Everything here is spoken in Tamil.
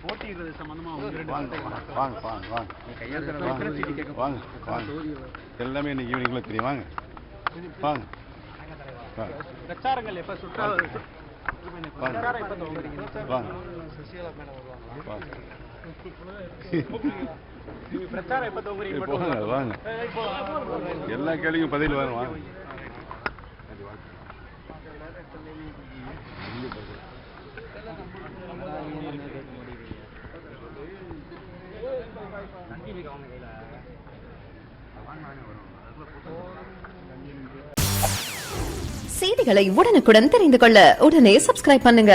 போட்டியிடுறது சம்பந்தமா எல்லாமே இன்னைக்கு ஈவினிங்ல தெரியும். வாங்க வாங்க. பிரச்சாரங்கள் எப்ப பிரச்சாரம் எப்ப துவங்குறீங்க? வாங்க, எல்லா கேள்விக்கும் பதில் வரும். வாங்க. செய்திகளை உடனுக்குடன் தெரிந்து கொள்ள உடனே சப்ஸ்கிரைப் பண்ணுங்க.